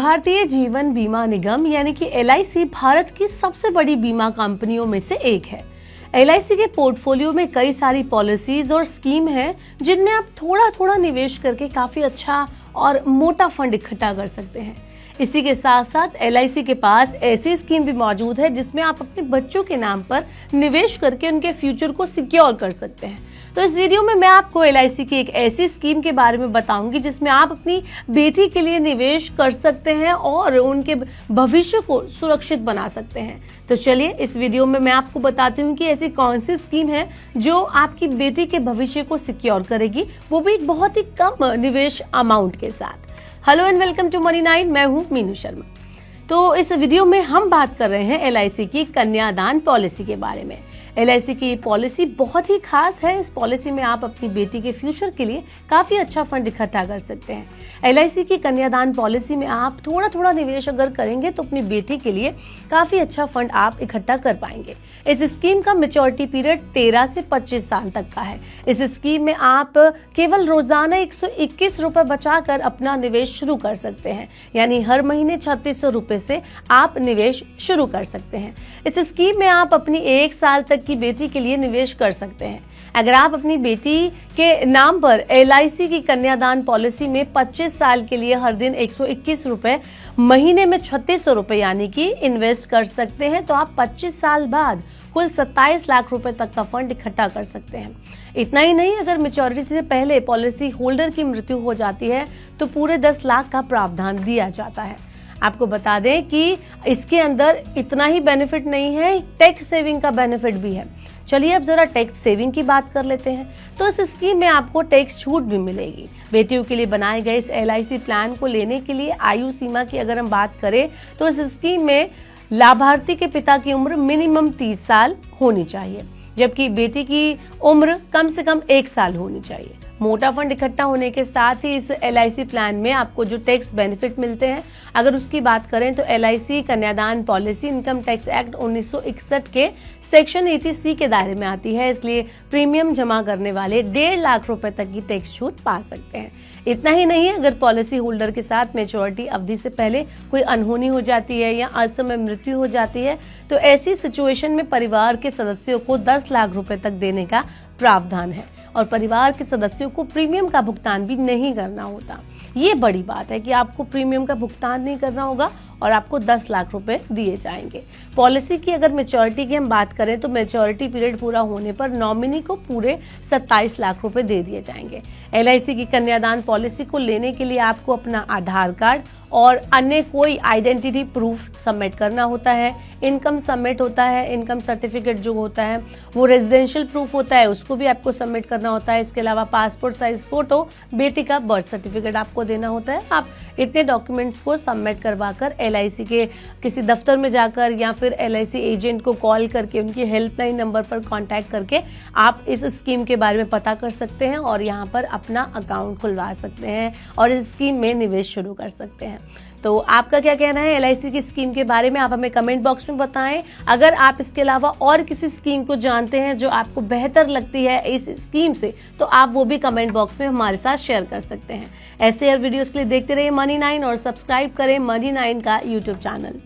भारतीय जीवन बीमा निगम यानी कि LIC भारत की सबसे बड़ी बीमा कंपनियों में से एक है। LIC के पोर्टफोलियो में कई सारी पॉलिसीज और स्कीम हैं जिनमें आप थोड़ा थोड़ा निवेश करके काफी अच्छा और मोटा फंड इकट्ठा कर सकते हैं। इसी के साथ साथ LIC के पास ऐसी स्कीम भी मौजूद है जिसमें आप अपने बच्चों के नाम पर निवेश करके उनके फ्यूचर को सिक्योर कर सकते हैं। तो इस वीडियो में मैं आपको LIC की एक ऐसी स्कीम के बारे में बताऊंगी जिसमें आप अपनी बेटी के लिए निवेश कर सकते हैं और उनके भविष्य को सुरक्षित बना सकते हैं। तो चलिए इस वीडियो में मैं आपको बताती हूँ कि ऐसी कौन सी स्कीम है जो आपकी बेटी के भविष्य को सिक्योर करेगी, वो भी एक बहुत ही कम निवेश अमाउंट के साथ। Hello and welcome to money 9, मैं हूँ मीनू शर्मा। तो इस वीडियो में हम बात कर रहे हैं LIC की कन्यादान पॉलिसी के बारे में। LIC की पॉलिसी बहुत ही खास है। इस पॉलिसी में आप अपनी बेटी के फ्यूचर के लिए काफी अच्छा फंड इकट्ठा कर सकते हैं। LIC की कन्यादान पॉलिसी में आप थोड़ा थोड़ा निवेश अगर करेंगे तो अपनी बेटी के लिए काफी अच्छा फंड आप इकट्ठा कर पाएंगे। इस स्कीम का मैच्योरिटी पीरियड 13 से 25 साल तक का है। इस स्कीम में आप केवल रोजाना 121 रुपए बचाकर अपना निवेश शुरू कर सकते हैं, यानी हर महीने 3600 रुपए से आप निवेश शुरू कर सकते हैं। इस स्कीम में आप अपनी 1 साल तक की बेटी के लिए निवेश कर सकते हैं। अगर आप अपनी बेटी के नाम पर LIC की कन्यादान पॉलिसी में 25 साल के लिए हर दिन 121 रुपए, महीने में 3600 रुपए यानी कि इन्वेस्ट कर सकते हैं, तो आप 25 साल बाद कुल 27 लाख रुपए तक का फंड इकट्ठा कर सकते हैं। इतना ही नहीं, अगर मैच्योरिटी से पहले पॉलिसी होल्डर की मृत्यु हो जाती है तो पूरे 10 लाख का प्रावधान दिया जाता है। आपको बता दें कि इसके अंदर इतना ही बेनिफिट नहीं है, टैक्स सेविंग का बेनिफिट भी है। चलिए अब जरा टैक्स सेविंग की बात कर लेते हैं। तो इस स्कीम में आपको टैक्स छूट भी मिलेगी। बेटियों के लिए बनाए गए इस LIC प्लान को लेने के लिए आयु सीमा की अगर हम बात करें तो इस स्कीम में लाभार्थी के पिता की उम्र मिनिमम 30 साल होनी चाहिए, जबकि बेटी की उम्र कम से कम 1 साल होनी चाहिए। मोटा फंड इकट्ठा होने के साथ ही इस LIC प्लान में आपको जो टैक्स बेनिफिट मिलते हैं, अगर उसकी बात करें तो LIC कन्यादान पॉलिसी इनकम टैक्स एक्ट 1961 के सेक्शन 80C के दायरे में आती है, इसलिए प्रीमियम जमा करने वाले 1.5 लाख रुपए तक की टैक्स छूट पा सकते हैं। इतना ही नहीं, अगर पॉलिसी होल्डर के साथ मैच्योरिटी अवधि से पहले कोई अनहोनी हो जाती है या असमय मृत्यु हो जाती है तो ऐसी सिचुएशन में परिवार के सदस्यों को 10 लाख रुपए तक देने का प्रावधान है और परिवार के सदस्यों को प्रीमियम का भुगतान भी नहीं करना होता। ये बड़ी बात है कि आपको प्रीमियम का भुगतान नहीं करना होगा और आपको 10 लाख रुपए दिए जाएंगे। पॉलिसी की अगर मैच्योरिटी की हम बात करें तो मैच्योरिटी पीरियड पूरा होने पर नॉमिनी को पूरे 27 लाख रुपए दे दिए जाएंगे। LIC की कन्यादान पॉलिसी को लेने के लिए आपको अपना आधार कार्ड और अन्य कोई आइडेंटिटी प्रूफ सबमिट करना होता है। इनकम सबमिट होता है, इनकम सर्टिफिकेट जो होता है वो रेजिडेंशियल प्रूफ होता है, उसको भी आपको सबमिट करना होता है। इसके अलावा पासपोर्ट साइज फोटो, बेटी का बर्थ सर्टिफिकेट आपको देना होता है। आप इतने डॉक्यूमेंट्स को सबमिट करवा कर LIC के किसी दफ्तर में जाकर या फिर LIC एजेंट को कॉल करके उनकी हेल्पलाइन नंबर पर कांटेक्ट करके आप इस स्कीम के बारे में पता कर सकते हैं और यहाँ पर अपना अकाउंट खुलवा सकते हैं और इस स्कीम में निवेश शुरू कर सकते हैं। तो आपका क्या कहना है LIC की स्कीम के बारे में, आप हमें कमेंट बॉक्स में बताएं। अगर आप इसके अलावा और किसी स्कीम को जानते हैं जो आपको बेहतर लगती है इस स्कीम से, तो आप वो भी कमेंट बॉक्स में हमारे साथ शेयर कर सकते हैं। ऐसे हर वीडियोस के लिए देखते रहिए मनी 9 और सब्सक्राइब करें मनी 9 का YouTube चैनल।